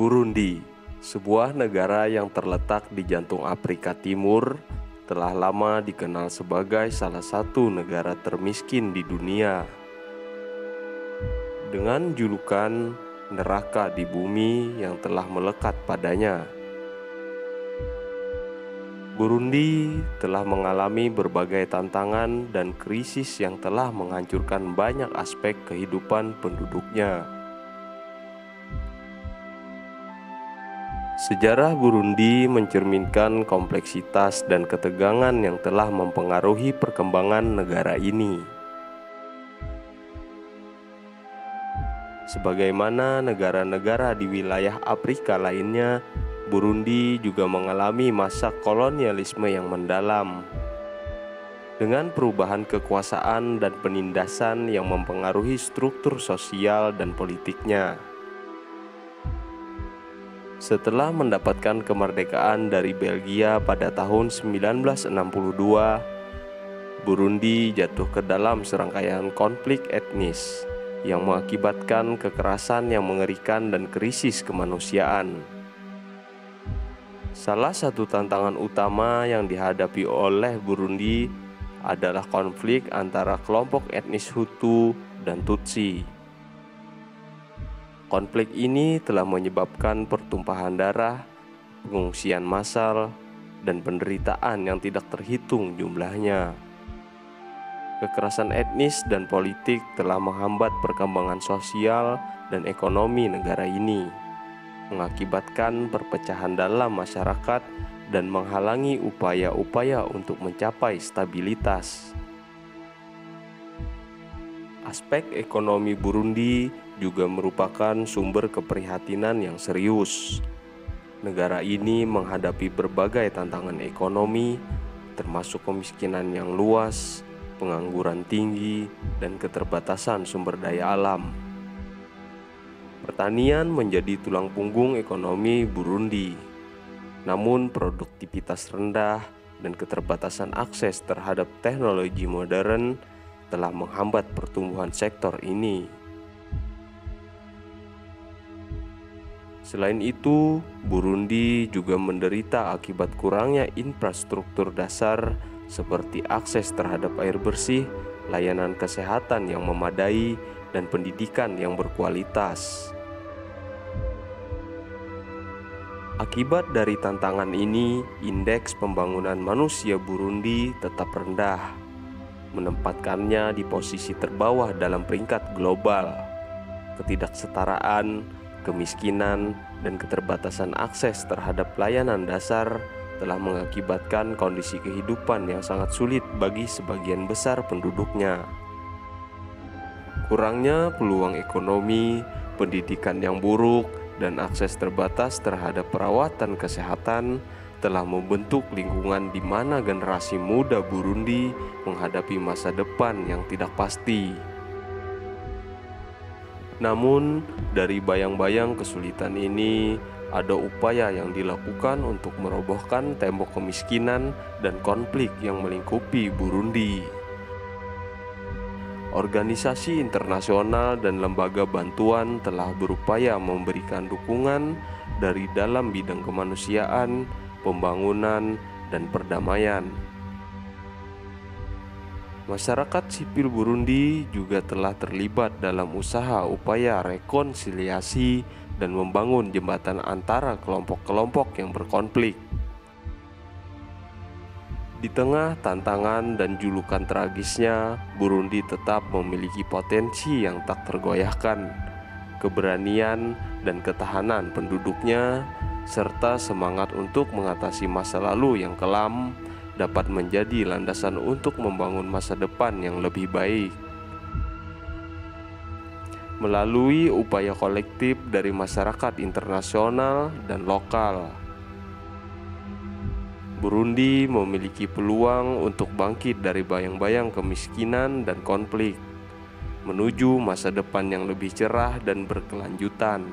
Burundi, sebuah negara yang terletak di jantung Afrika Timur, telah lama dikenal sebagai salah satu negara termiskin di dunia. Dengan julukan neraka di bumi yang telah melekat padanya, Burundi telah mengalami berbagai tantangan dan krisis yang telah menghancurkan banyak aspek kehidupan penduduknya. Sejarah Burundi mencerminkan kompleksitas dan ketegangan yang telah mempengaruhi perkembangan negara ini. Sebagaimana negara-negara di wilayah Afrika lainnya, Burundi juga mengalami masa kolonialisme yang mendalam, dengan perubahan kekuasaan dan penindasan yang mempengaruhi struktur sosial dan politiknya. Setelah mendapatkan kemerdekaan dari Belgia pada tahun 1962, Burundi jatuh ke dalam serangkaian konflik etnis yang mengakibatkan kekerasan yang mengerikan dan krisis kemanusiaan. Salah satu tantangan utama yang dihadapi oleh Burundi adalah konflik antara kelompok etnis Hutu dan Tutsi. Konflik ini telah menyebabkan pertumpahan darah, pengungsian massal, dan penderitaan yang tidak terhitung jumlahnya. Kekerasan etnis dan politik telah menghambat perkembangan sosial dan ekonomi negara ini, mengakibatkan perpecahan dalam masyarakat dan menghalangi upaya-upaya untuk mencapai stabilitas. Aspek ekonomi Burundi juga merupakan sumber keprihatinan yang serius. Negara ini menghadapi berbagai tantangan ekonomi, termasuk kemiskinan yang luas, pengangguran tinggi, dan keterbatasan sumber daya alam. Pertanian menjadi tulang punggung ekonomi Burundi, namun produktivitas rendah dan keterbatasan akses terhadap teknologi modern telah menghambat pertumbuhan sektor ini. Selain itu, Burundi juga menderita akibat kurangnya infrastruktur dasar seperti akses terhadap air bersih, layanan kesehatan yang memadai, dan pendidikan yang berkualitas. Akibat dari tantangan ini, indeks pembangunan manusia Burundi tetap rendah, menempatkannya di posisi terbawah dalam peringkat global. Ketidaksetaraan, kemiskinan, dan keterbatasan akses terhadap layanan dasar telah mengakibatkan kondisi kehidupan yang sangat sulit bagi sebagian besar penduduknya. Kurangnya peluang ekonomi, pendidikan yang buruk, dan akses terbatas terhadap perawatan kesehatan telah membentuk lingkungan di mana generasi muda Burundi menghadapi masa depan yang tidak pasti. Namun, dari bayang-bayang kesulitan ini, ada upaya yang dilakukan untuk merobohkan tembok kemiskinan dan konflik yang melingkupi Burundi. Organisasi internasional dan lembaga bantuan telah berupaya memberikan dukungan dari dalam bidang kemanusiaan, pembangunan, dan perdamaian. Masyarakat sipil Burundi juga telah terlibat dalam usaha upaya rekonsiliasi dan membangun jembatan antara kelompok-kelompok yang berkonflik. Di tengah tantangan dan julukan tragisnya, Burundi tetap memiliki potensi yang tak tergoyahkan, keberanian dan ketahanan penduduknya, serta semangat untuk mengatasi masa lalu yang kelam dapat menjadi landasan untuk membangun masa depan yang lebih baik. Melalui upaya kolektif dari masyarakat internasional dan lokal, Burundi memiliki peluang untuk bangkit dari bayang-bayang kemiskinan dan konflik, menuju masa depan yang lebih cerah dan berkelanjutan.